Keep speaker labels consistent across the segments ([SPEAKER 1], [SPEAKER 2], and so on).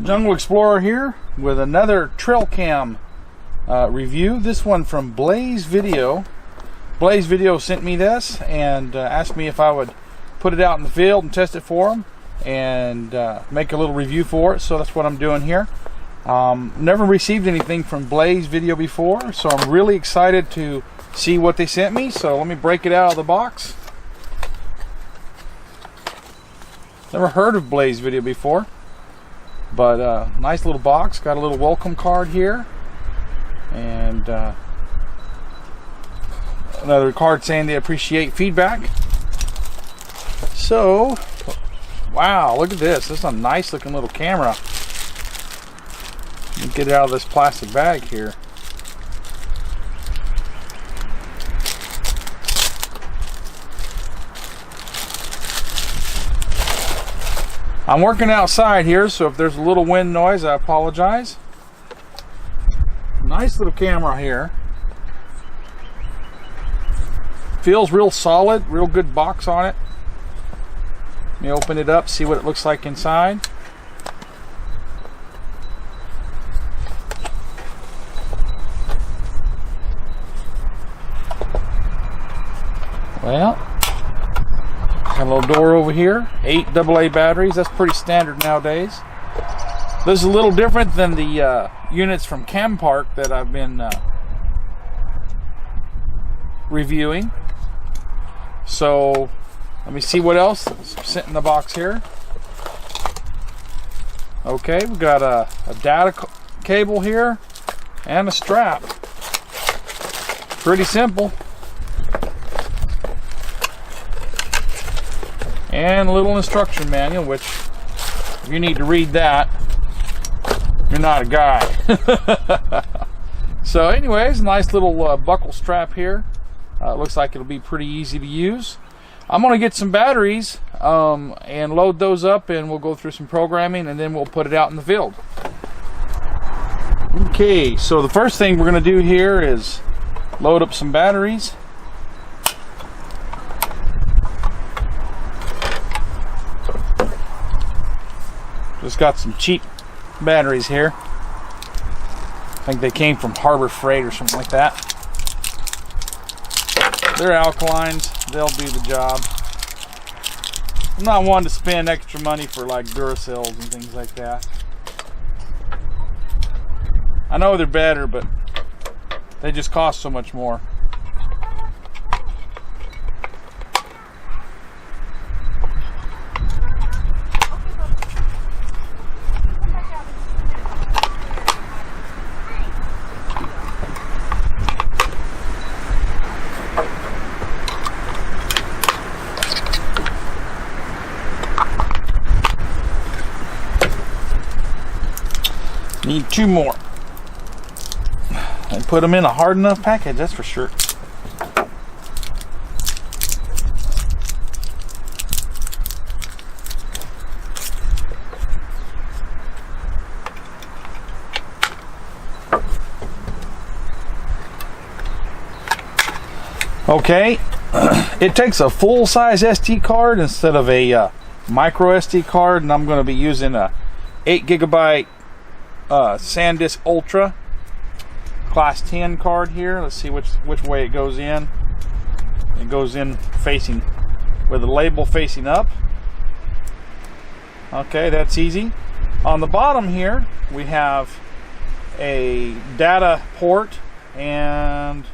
[SPEAKER 1] Jungle Explorer here with another trail cam review. This one from BlazeVideo. BlazeVideo sent me this and asked me if I would put it out in the field and test it for them and make a little review for it. So that's what I'm doing here. Never received anything from BlazeVideo before, so I'm really excited to see what they sent me. So let me break it out of the box. Never heard of BlazeVideo before, but nice little box. Got a little welcome card here, and another card saying they appreciate feedback. So, wow, look at this. This is a nice looking little camera. Let me get it out of this plastic bag here. I'm working outside here, so if there's a little wind noise, I apologize. Nice little camera here. Feels real solid, real good box on it. Let me open it up, see what it looks like inside. Well, got a little door over here. 8 AA batteries. That's pretty standard nowadays. This is a little different than the units from Cam Park that I've been reviewing. So let me see what else is sitting in the box here. Okay, we've got a data cable here and a strap. Pretty simple. And a little instruction manual, which if you need to read that, you're not a guy. So anyways, nice little buckle strap here. Looks like it'll be pretty easy to use. I'm going to get some batteries and load those up, and we'll go through some programming, and then we'll put it out in the field. Okay, so the first thing we're going to do here is load up some batteries. Just got some cheap batteries here. I think they came from Harbor Freight or something like that. They're alkalines. They'll do the job. I'm not one to spend extra money for like Duracells and things like that. I know they're better, but they just cost so much more. Need 2 more. And put them in a hard enough package, that's for sure. Okay, it takes a full-size SD card instead of a micro SD card, and I'm going to be using a 8 GB SanDisk Ultra class 10 card here. Let's see which way it goes in. It goes in facing with the label facing up. Okay, that's easy. On the bottom here we have a data port and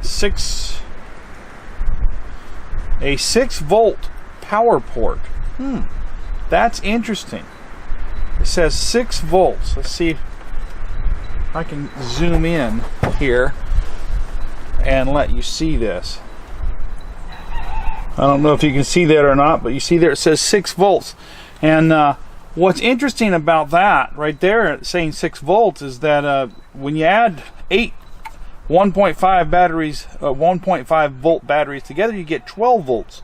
[SPEAKER 1] 6 volt power port. That's interesting. It says 6 volts. Let's see if I can zoom in here and let you see this. I don't know if you can see that or not, but you see there it says 6 volts. And what's interesting about that right there saying 6 volts is that when you add 8 1.5 batteries, 1.5 volt batteries together, you get 12 volts.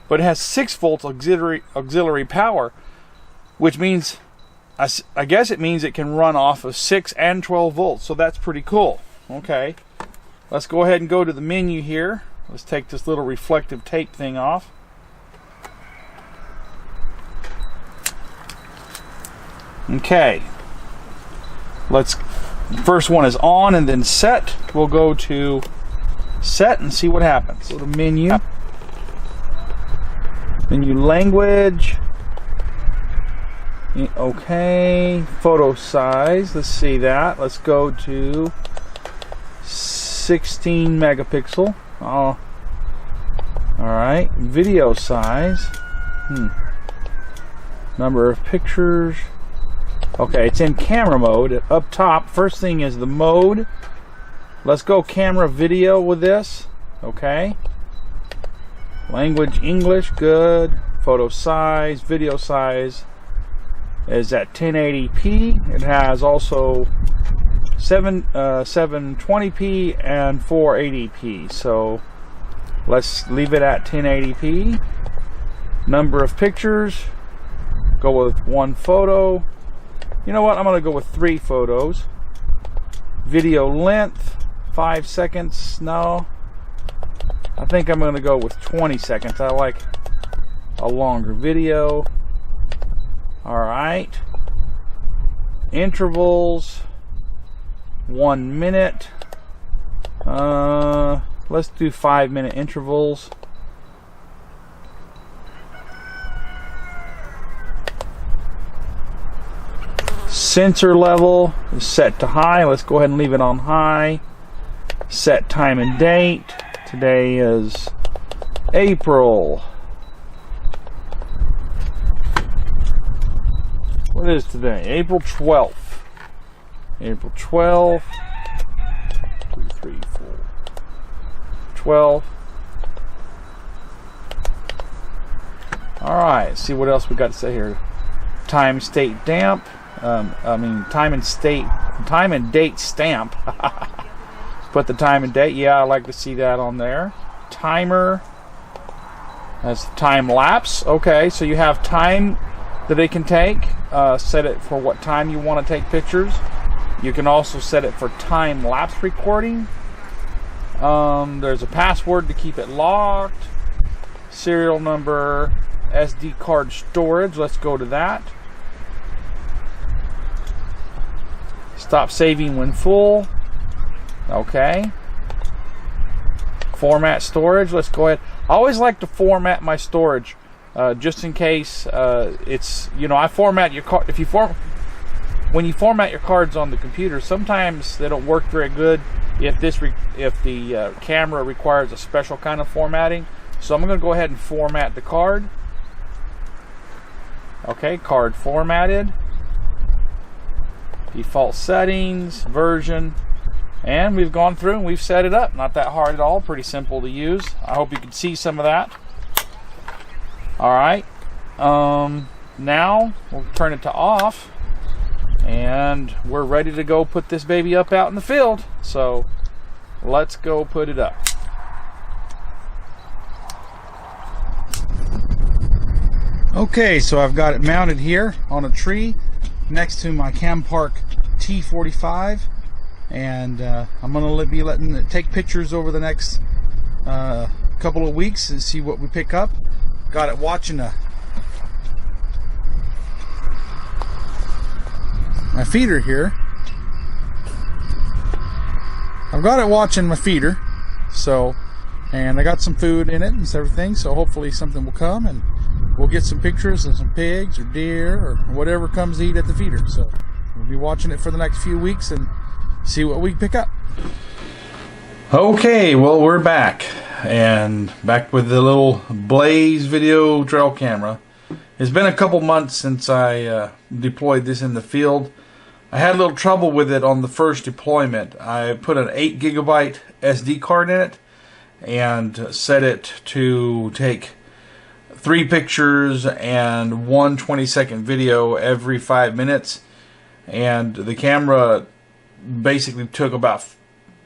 [SPEAKER 1] But it has 6 volts auxiliary power, which means, I guess it means it can run off of 6 and 12 volts. So that's pretty cool. Okay. let's go ahead and go to the menu here. Let's take this little reflective tape thing off. Okay. First one is on and then set. We'll go to set and see what happens. Go to menu. Menu language. Okay. Photo size. Let's see that. Let's go to 16 megapixel. Oh. Alright. Video size. Number of pictures. Okay, it's in camera mode. Up top, first thing is the mode. Let's go camera video with this. Okay. Language English, good. Photo size, video size is at 1080p. It has also 720p and 480p. So let's leave it at 1080p. Number of pictures, go with 1 photo. You know what? I'm going to go with 3 photos. Video length, 5 seconds. No. I think I'm going to go with 20 seconds. I like a longer video. Alright. Intervals, 1 minute. Let's do 5-minute intervals. Sensor level is set to high. Let's go ahead and leave it on high. Set time and date. Today is April. What is today? April 12th. April 12th. 2, 3, 4. 12. Alright, see what else we got to say here. Time, state, damp. Time and date stamp. Put the time and date. Yeah, I like to see that on there. Timer. That's time lapse. Okay, so you have time that it can take. Set it for what time you want to take pictures. You can also set it for time lapse recording. There's a password to keep it locked. Serial number, SD card storage. Let's go to that. Stop saving when full. Okay. Format storage. Let's go ahead. I always like to format my storage, just in case it's, I format your card. When you format your cards on the computer, sometimes they don't work very good if the camera requires a special kind of formatting. So I'm going to go ahead and format the card. Okay, card formatted. Default settings, version, and we've gone through and we've set it up. Not that hard at all, pretty simple to use. I hope you can see some of that. Alright, now we'll turn it to off and we're ready to go put this baby up out in the field. So let's go put it up. Okay, so I've got it mounted here on a tree next to my Campark T45, and I'm going to be letting it take pictures over the next couple of weeks and see what we pick up. Got it watching my feeder here. I've got it watching my feeder, and I got some food in it and everything, so hopefully something will come and we'll get some pictures of some pigs or deer or whatever comes to eat at the feeder. So we'll be watching it for the next few weeks and see what we pick up. Okay, well, we're back, and back with the little BlazeVideo trail camera. It's been a couple months since I deployed this in the field. I had a little trouble with it on the first deployment. I put an 8 gigabyte SD card in it and set it to take 3 pictures and 1 20-second video every 5 minutes, and the camera basically took about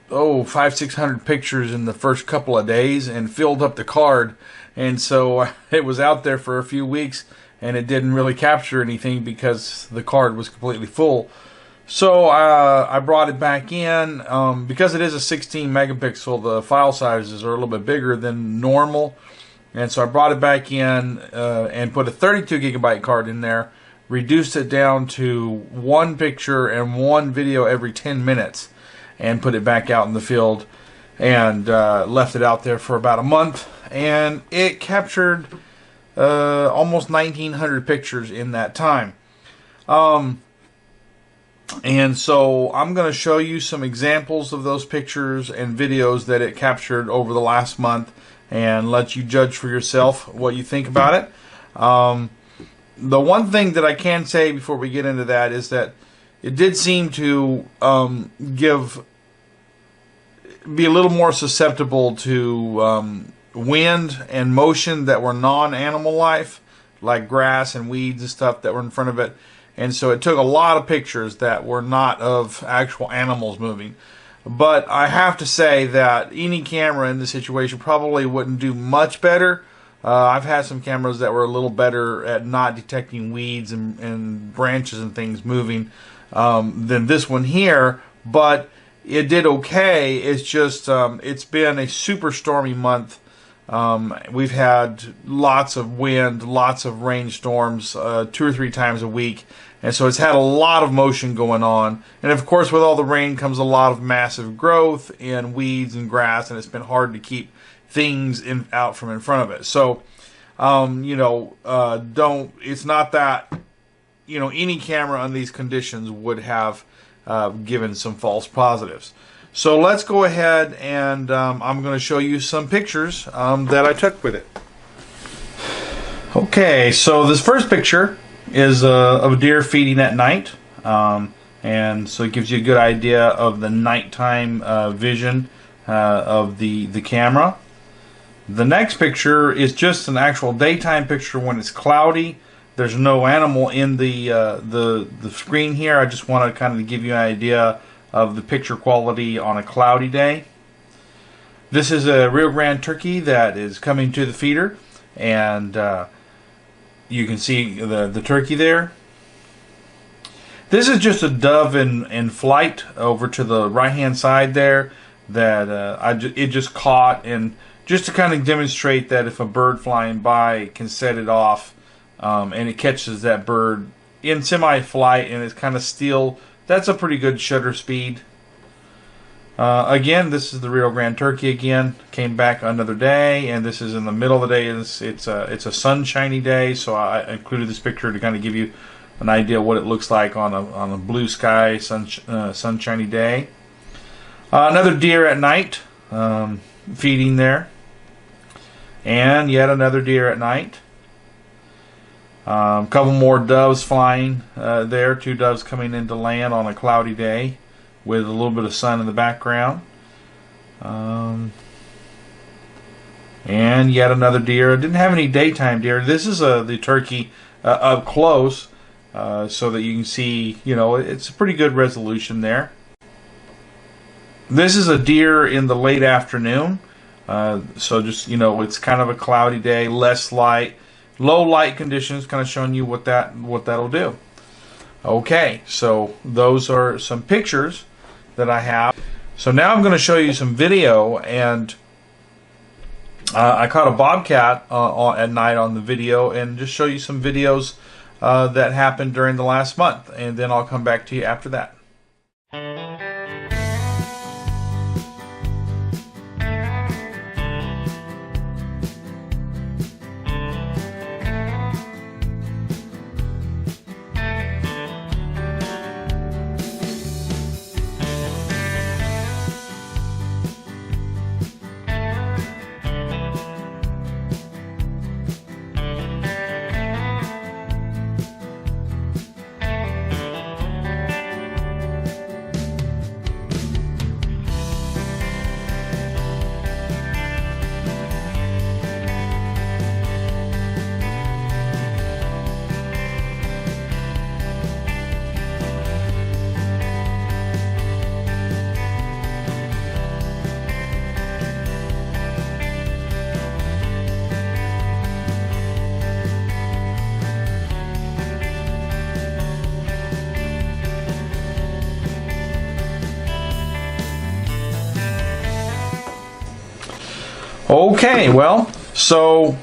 [SPEAKER 1] 500-600 pictures in the first couple of days and filled up the card, and so it was out there for a few weeks and it didn't really capture anything because the card was completely full. So I brought it back in. Because it is a 16 megapixel, the file sizes are a little bit bigger than normal. And so I brought it back in and put a 32 gigabyte card in there, reduced it down to one picture and one video every 10 minutes, and put it back out in the field, and left it out there for about a month. And it captured almost 1,900 pictures in that time. And so I'm going to show you some examples of those pictures and videos that it captured over the last month, and let you judge for yourself what you think about it. The one thing that I can say before we get into that is that it did seem to be a little more susceptible to wind and motion that were non-animal life, like grass and weeds and stuff that were in front of it. And so it took a lot of pictures that were not of actual animals moving. But I have to say that any camera in this situation probably wouldn't do much better. I've had some cameras that were a little better at not detecting weeds and branches and things moving than this one here. But it did okay. It's just it's been a super stormy month. We've had lots of wind, lots of rainstorms, 2 or 3 times a week, and so it's had a lot of motion going on. And of course, with all the rain comes a lot of massive growth in weeds and grass, and it's been hard to keep things out from in front of it. So, it's not that, any camera on these conditions would have given some false positives. So let's go ahead and I'm going to show you some pictures that I took with it. Okay, so this first picture is of a deer feeding at night, and so it gives you a good idea of the nighttime vision of the camera. The next picture is just an actual daytime picture when it's cloudy. There's no animal in the screen here. I just want to kind of give you an idea of the picture quality on a cloudy day. This is a Rio Grande turkey that is coming to the feeder, and you can see the turkey there. This is just a dove in flight over to the right hand side there that it just caught, and just to kind of demonstrate that if a bird flying by can set it off and it catches that bird in semi-flight and it's kind of still, that's a pretty good shutter speed. Again, this is the Rio Grande turkey again. Came back another day, and this is in the middle of the day. It's a sunshiny day, so I included this picture to kind of give you an idea of what it looks like on a blue sky sunshiny day. Another deer at night feeding there, and yet another deer at night. A couple more doves flying there. 2 doves coming into land on a cloudy day with a little bit of sun in the background. And yet another deer. I didn't have any daytime deer. This is the turkey up close so that you can see, it's a pretty good resolution there. This is a deer in the late afternoon. So just, it's kind of a cloudy day, less light. Low light conditions, kind of showing you what that'll do. Okay, so those are some pictures that I have. So now I'm going to show you some video, and I caught a bobcat at night on the video, and just show you some videos that happened during the last month, and then I'll come back to you after that. Okay, well, so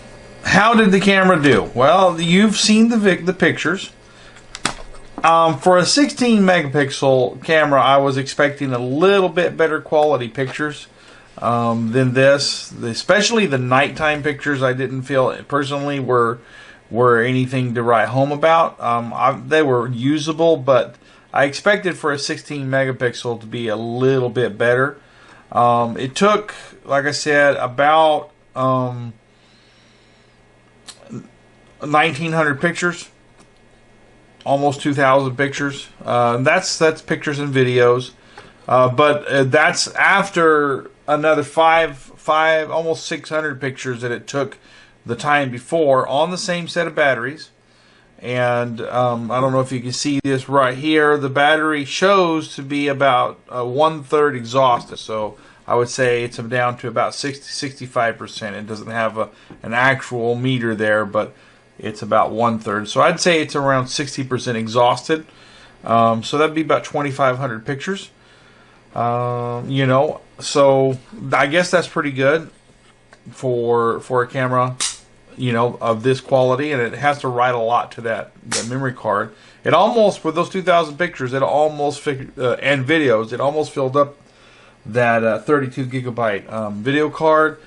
[SPEAKER 1] how did the camera do? Well, you've seen the pictures. For a 16 megapixel camera, I was expecting a little bit better quality pictures than this. Especially the nighttime pictures, I didn't feel personally were anything to write home about. They were usable, but I expected for a 16 megapixel to be a little bit better. It took, like I said, about 1,900 pictures, almost 2,000 pictures. That's pictures and videos, but that's after another five, almost 600 pictures that it took the time before on the same set of batteries. And I don't know if you can see this right here. The battery shows to be about 1/3 exhausted. So I would say it's down to about 65%. It doesn't have an actual meter there, but it's about 1/3. So I'd say it's around 60% exhausted. So that'd be about 2,500 pictures. You know, so I guess that's pretty good for a camera, you know, of this quality, and it has to write a lot to that memory card. It almost, with those 2,000 pictures, it almost and videos, it almost filled up that 32 gigabyte video card.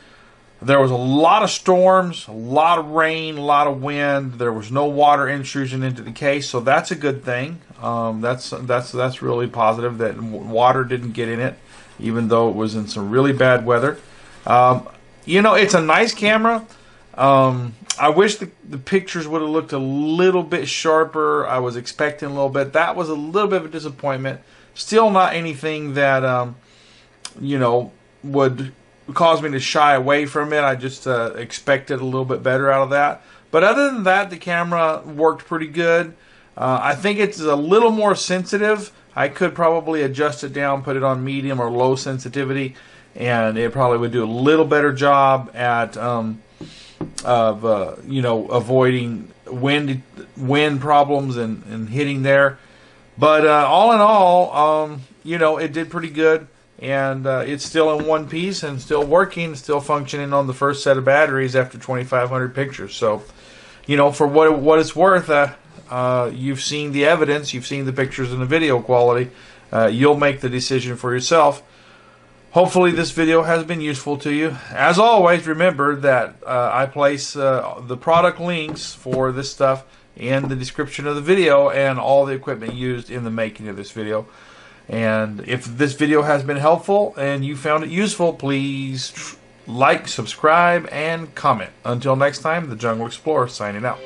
[SPEAKER 1] There was a lot of storms, a lot of rain, a lot of wind. There was no water intrusion into the case, so that's a good thing. That's really positive that water didn't get in it, even though it was in some really bad weather. You know, it's a nice camera. I wish the pictures would have looked a little bit sharper. I was expecting a little bit. That was a little bit of a disappointment. Still not anything that, you know, would cause me to shy away from it. I just expected a little bit better out of that. But other than that, the camera worked pretty good. I think it's a little more sensitive. I could probably adjust it down, put it on medium or low sensitivity, and it probably would do a little better job at you know, avoiding wind problems and hitting there. But all in all, you know, it did pretty good, and it's still in one piece and still working, still functioning on the first set of batteries after 2,500 pictures. So, you know, for what it's worth, you've seen the evidence, you've seen the pictures and the video quality. You'll make the decision for yourself. Hopefully this video has been useful to you. As always, remember that I place the product links for this stuff in the description of the video and all the equipment used in the making of this video. And if this video has been helpful and you found it useful, please like, subscribe, and comment. Until next time, the Jungle Explorer signing out.